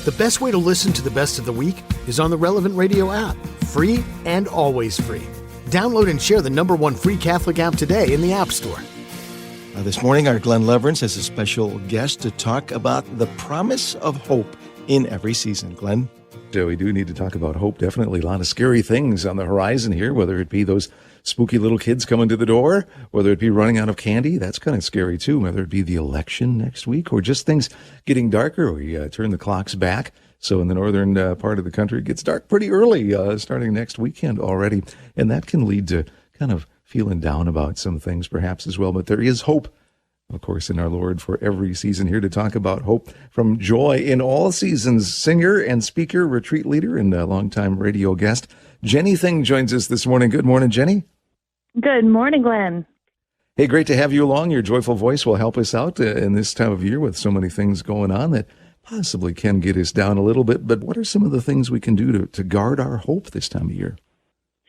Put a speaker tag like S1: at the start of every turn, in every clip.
S1: The best way to listen to the best of the week is on the Relevant Radio app. Free and always free. Download and share the #1 free Catholic app today in the App Store.
S2: This morning, our Glen Lewerenz has a special guest to talk about the promise of hope in every season. Glen?
S3: So we do need to talk about hope. Definitely a lot of scary things on the horizon here, whether it be those spooky little kids coming to the door, whether it be running out of candy. That's kind of scary too. Whether it be the election next week or just things getting darker. We turn the clocks back. So in the northern part of the country, it gets dark pretty early, starting next weekend already. And that can lead to kind of feeling down about some things perhaps as well. But there is hope, of course, in our Lord for every season. Here to talk about hope from Joy in All Seasons, singer and speaker, retreat leader, and a longtime radio guest, Jenni Thyng joins us this morning. Good morning, Jenni.
S4: Good morning, Glen.
S3: Hey, great to have you along. Your joyful voice will help us out in this time of year with so many things going on that possibly can get us down a little bit. But what are some of the things we can do to guard our hope this time of year?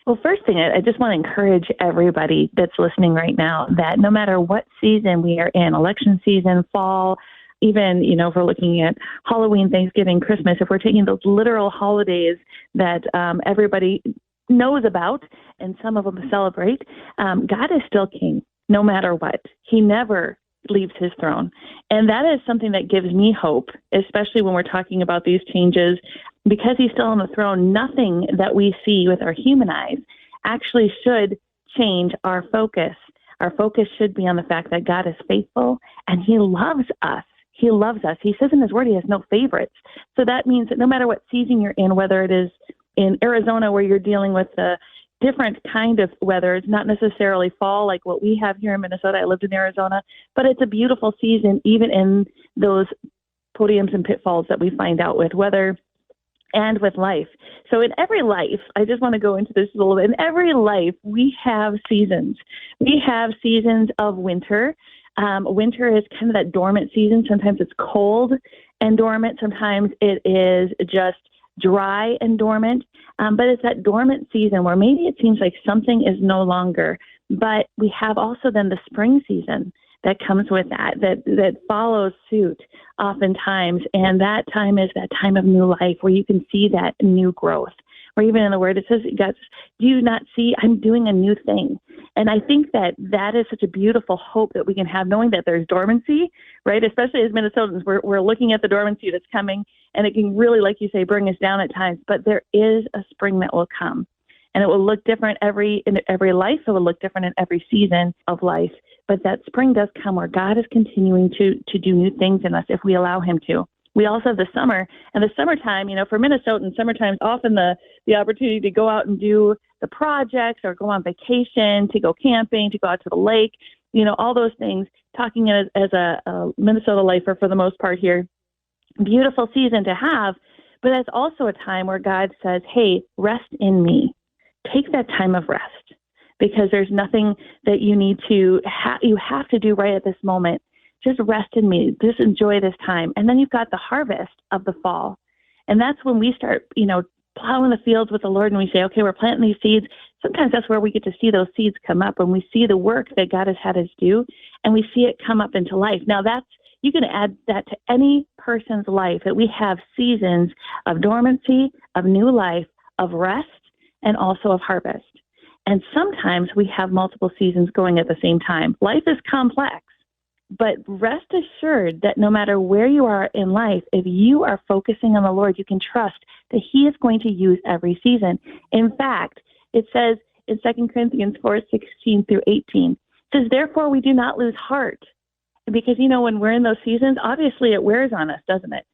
S4: Well, first thing, I just want to encourage everybody that's listening right now that no matter what season we are in, election season, fall, even, if we're looking at Halloween, Thanksgiving, Christmas, if we're taking those literal holidays that everybody knows about and some of them celebrate, God is still king no matter what. He never leaves his throne. And that is something that gives me hope, especially when we're talking about these changes. Because he's still on the throne, nothing that we see with our human eyes actually should change our focus. Our focus should be on the fact that God is faithful and he loves us. He loves us. He says in his word he has no favorites. So that means that no matter what season you're in, whether it is in Arizona where you're dealing with the different kind of weather, it's not necessarily fall like what we have here in Minnesota. I lived in Arizona, but it's a beautiful season even in those podiums and pitfalls that we find out with weather and with life. So in every life, I just want to go into this a little bit. In every life, we have seasons. We have seasons of winter. Winter is kind of that dormant season. Sometimes it's cold and dormant. Sometimes it is just dry and dormant. But it's that dormant season where maybe it seems like something is no longer. But we have also then the spring season that comes with that follows suit oftentimes. And that time is that time of new life where you can see that new growth. Or even in the word, it says, God, do you not see I'm doing a new thing? And I think that is such a beautiful hope that we can have, knowing that there's dormancy, right? Especially as Minnesotans, we're looking at the dormancy that's coming, and it can really, like you say, bring us down at times. But there is a spring that will come, and it will look different in every life. It will look different in every season of life. But that spring does come where God is continuing to do new things in us if we allow him to. We also have the summer, and the summertime, for Minnesotans, summertime is often the opportunity to go out and do the projects or go on vacation, to go camping, to go out to the lake, all those things. Talking as a Minnesota lifer for the most part here, beautiful season to have, but that's also a time where God says, hey, rest in me. Take that time of rest because there's nothing that you need to, you have to do right at this moment. Just rest in me. Just enjoy this time. And then you've got the harvest of the fall. And that's when we start, plowing the fields with the Lord and we say, okay, we're planting these seeds. Sometimes that's where we get to see those seeds come up when we see the work that God has had us do and we see it come up into life. Now you can add that to any person's life, that we have seasons of dormancy, of new life, of rest, and also of harvest. And sometimes we have multiple seasons going at the same time. Life is complex. But rest assured that no matter where you are in life, if you are focusing on the Lord, you can trust that he is going to use every season. In fact, it says in 2 Corinthians 4:16 through 18, it says, therefore we do not lose heart. Because, when we're in those seasons, obviously it wears on us, doesn't it?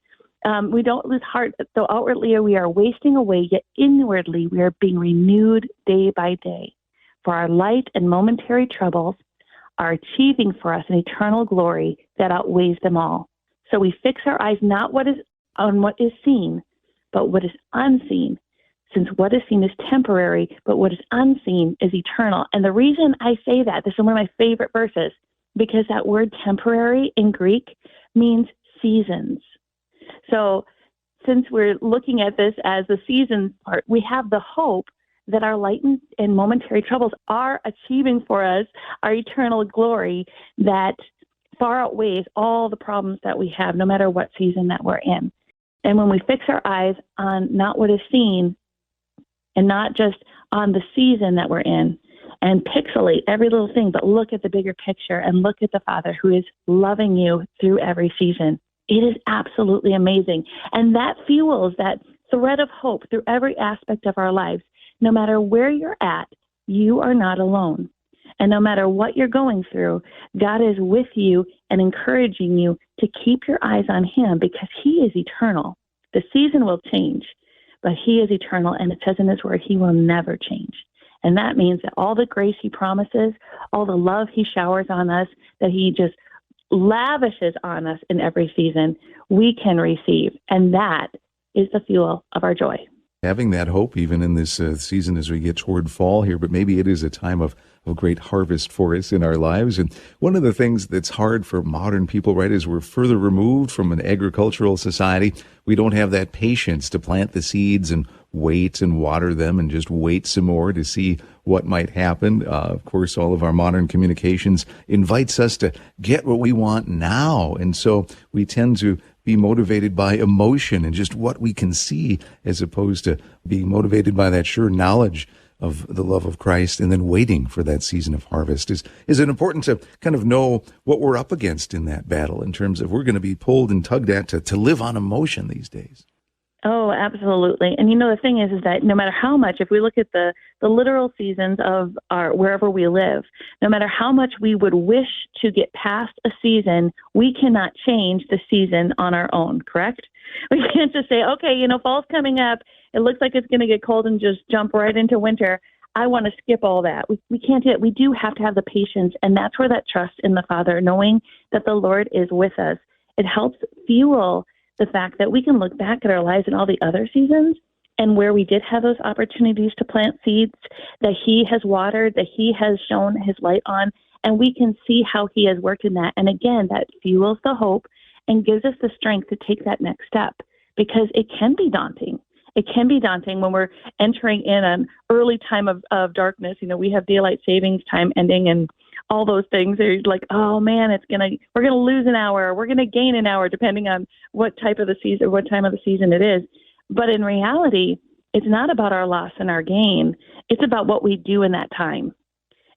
S4: We don't lose heart, though outwardly we are wasting away, yet inwardly we are being renewed day by day. For our light and momentary troubles are achieving for us an eternal glory that outweighs them all. So we fix our eyes not on what is seen, but what is unseen, since what is seen is temporary, but what is unseen is eternal. And the reason I say that, this is one of my favorite verses, because that word temporary in Greek means seasons. So since we're looking at this as the seasons part, we have the hope that our light and momentary troubles are achieving for us our eternal glory that far outweighs all the problems that we have, no matter what season that we're in. And when we fix our eyes on not what is seen and not just on the season that we're in and pixelate every little thing, but look at the bigger picture and look at the Father who is loving you through every season, it is absolutely amazing. And that fuels that thread of hope through every aspect of our lives. No matter where you're at, you are not alone. And no matter what you're going through, God is with you and encouraging you to keep your eyes on him because he is eternal. The season will change, but he is eternal. And it says in his word, he will never change. And that means that all the grace he promises, all the love he showers on us, that he just lavishes on us in every season, we can receive. And that is the fuel of our joy.
S3: Having that hope even in this season as we get toward fall here, but maybe it is a time of great harvest for us in our lives. And one of the things that's hard for modern people, right, is we're further removed from an agricultural society. We don't have that patience to plant the seeds and wait and water them and just wait some more to see what might happen. Of course, all of our modern communications invites us to get what we want now. And so we tend to be motivated by emotion and just what we can see as opposed to being motivated by that sure knowledge of the love of Christ and then waiting for that season of harvest. Is it important to kind of know what we're up against in that battle in terms of we're going to be pulled and tugged at to live on emotion these days?
S4: Oh, absolutely. And the thing is that no matter how much, if we look at the literal seasons of our wherever we live, no matter how much we would wish to get past a season, we cannot change the season on our own, correct? We can't just say, okay, fall's coming up. It looks like it's going to get cold and just jump right into winter. I want to skip all that. We can't do it. We do have to have the patience. And that's where that trust in the Father, knowing that the Lord is with us, it helps fuel the fact that we can look back at our lives in all the other seasons and where we did have those opportunities to plant seeds that he has watered, that he has shown his light on, and we can see how he has worked in that. And again, that fuels the hope and gives us the strength to take that next step because it can be daunting. It can be daunting when we're entering in an early time of darkness. We have daylight savings time ending and all those things. They're like, oh man, we're gonna lose an hour, we're gonna gain an hour, depending on what type of the season, what time of the season it is. But in reality, it's not about our loss and our gain. It's about what we do in that time.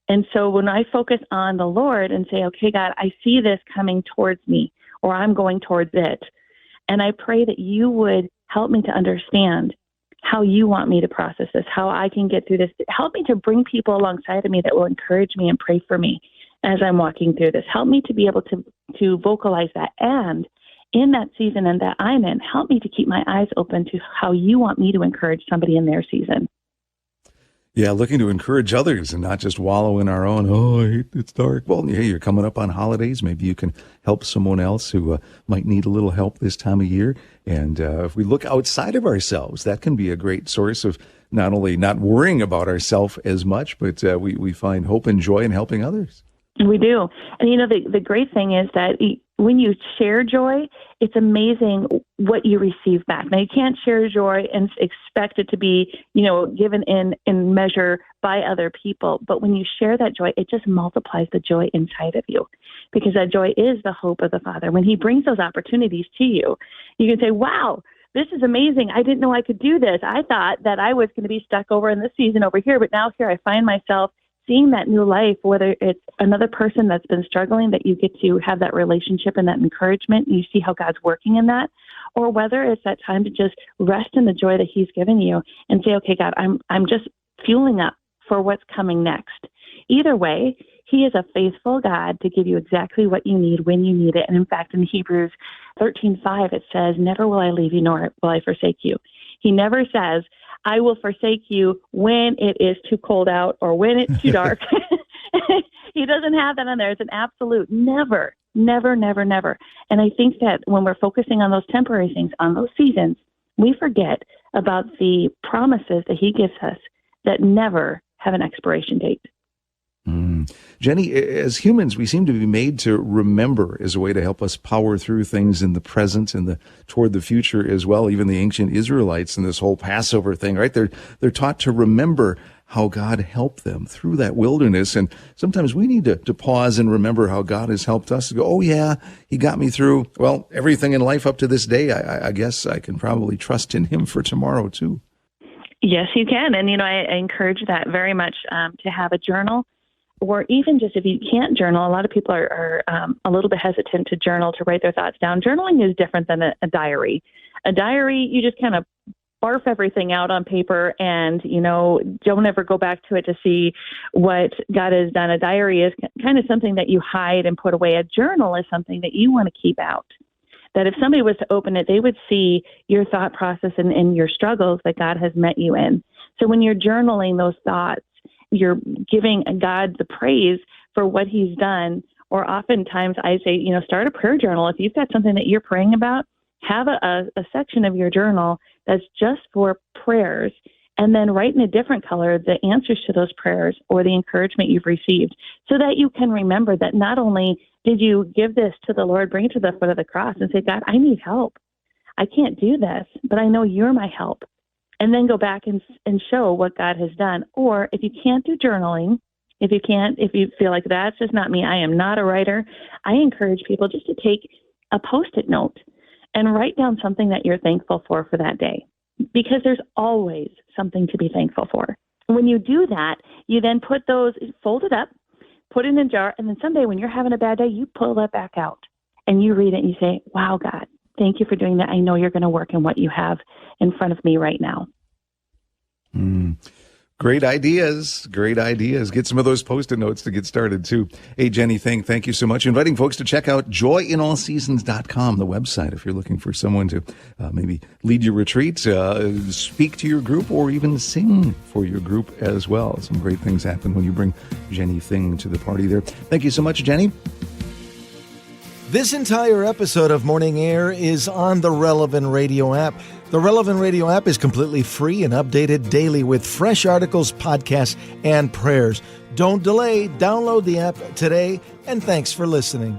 S4: And so when I focus on the Lord and say, okay, God, I see this coming towards me, or I'm going towards it, and I pray that you would help me to understand how you want me to process this, how I can get through this. Help me to bring people alongside of me that will encourage me and pray for me as I'm walking through this. Help me to be able to vocalize that. And in that season and that I'm in, help me to keep my eyes open to how you want me to encourage somebody in their season.
S3: Yeah, looking to encourage others and not just wallow in our own, oh, I hate it's dark. Well, yeah, you're coming up on holidays. Maybe you can help someone else who might need a little help this time of year. And if we look outside of ourselves, that can be a great source of not only not worrying about ourselves as much, but we find hope and joy in helping others.
S4: We do. And, the great thing is that when you share joy, it's amazing what you receive back. Now, you can't share joy and expect it to be, given in measure by other people. But when you share that joy, it just multiplies the joy inside of you because that joy is the hope of the Father. When he brings those opportunities to you, you can say, wow, this is amazing. I didn't know I could do this. I thought that I was going to be stuck over in this season over here, but now here I find myself seeing that new life, whether it's another person that's been struggling, that you get to have that relationship and that encouragement, and you see how God's working in that, or whether it's that time to just rest in the joy that he's given you and say, okay, God, I'm just fueling up for what's coming next. Either way, he is a faithful God to give you exactly what you need when you need it. And in fact, in Hebrews 13:5, it says, never will I leave you, nor will I forsake you. He never says, I will forsake you when it is too cold out or when it's too dark. He doesn't have that on there. It's an absolute never, never, never, never. And I think that when we're focusing on those temporary things, on those seasons, we forget about the promises that he gives us that never have an expiration date.
S3: Jenni, as humans, we seem to be made to remember as a way to help us power through things in the present and toward the future as well. Even the ancient Israelites and this whole Passover thing, right? They're taught to remember how God helped them through that wilderness. And sometimes we need to pause and remember how God has helped us to go, oh yeah, he got me through, well, everything in life up to this day. I guess I can probably trust in him for tomorrow too.
S4: Yes, you can. And, I encourage that very much, to have a journal, or even just if you can't journal. A lot of people are a little bit hesitant to journal, to write their thoughts down. Journaling is different than a diary. A diary, you just kind of barf everything out on paper and, don't ever go back to it to see what God has done. A diary is kind of something that you hide and put away. A journal is something that you want to keep out. That if somebody was to open it, they would see your thought process and your struggles that God has met you in. So when you're journaling those thoughts, you're giving God the praise for what he's done. Or oftentimes I say, start a prayer journal. If you've got something that you're praying about, have a section of your journal that's just for prayers, and then write in a different color the answers to those prayers or the encouragement you've received, so that you can remember that not only did you give this to the Lord, bring it to the foot of the cross and say, God, I need help. I can't do this, but I know you're my help. And then go back and show what God has done. Or if you can't do journaling, if you feel like that's just not me, I am not a writer, I encourage people just to take a Post-it note and write down something that you're thankful for that day, because there's always something to be thankful for. When you do that, you then put those, fold it up, put it in a jar, and then someday when you're having a bad day, you pull that back out and you read it and you say, wow, God, thank you for doing that. I know you're going to work in what you have in front of me right now.
S3: Great ideas. Great ideas. Get some of those Post-it notes to get started, too. Hey, Jenni, Thyng, thank you so much. Inviting folks to check out joyinallseasons.com, the website, if you're looking for someone to maybe lead your retreat, speak to your group, or even sing for your group as well. Some great things happen when you bring Jenni Thyng to the party there. Thank you so much, Jenni.
S2: This entire episode of Morning Air is on the Relevant Radio app. The Relevant Radio app is completely free and updated daily with fresh articles, podcasts, and prayers. Don't delay. Download the app today, and thanks for listening.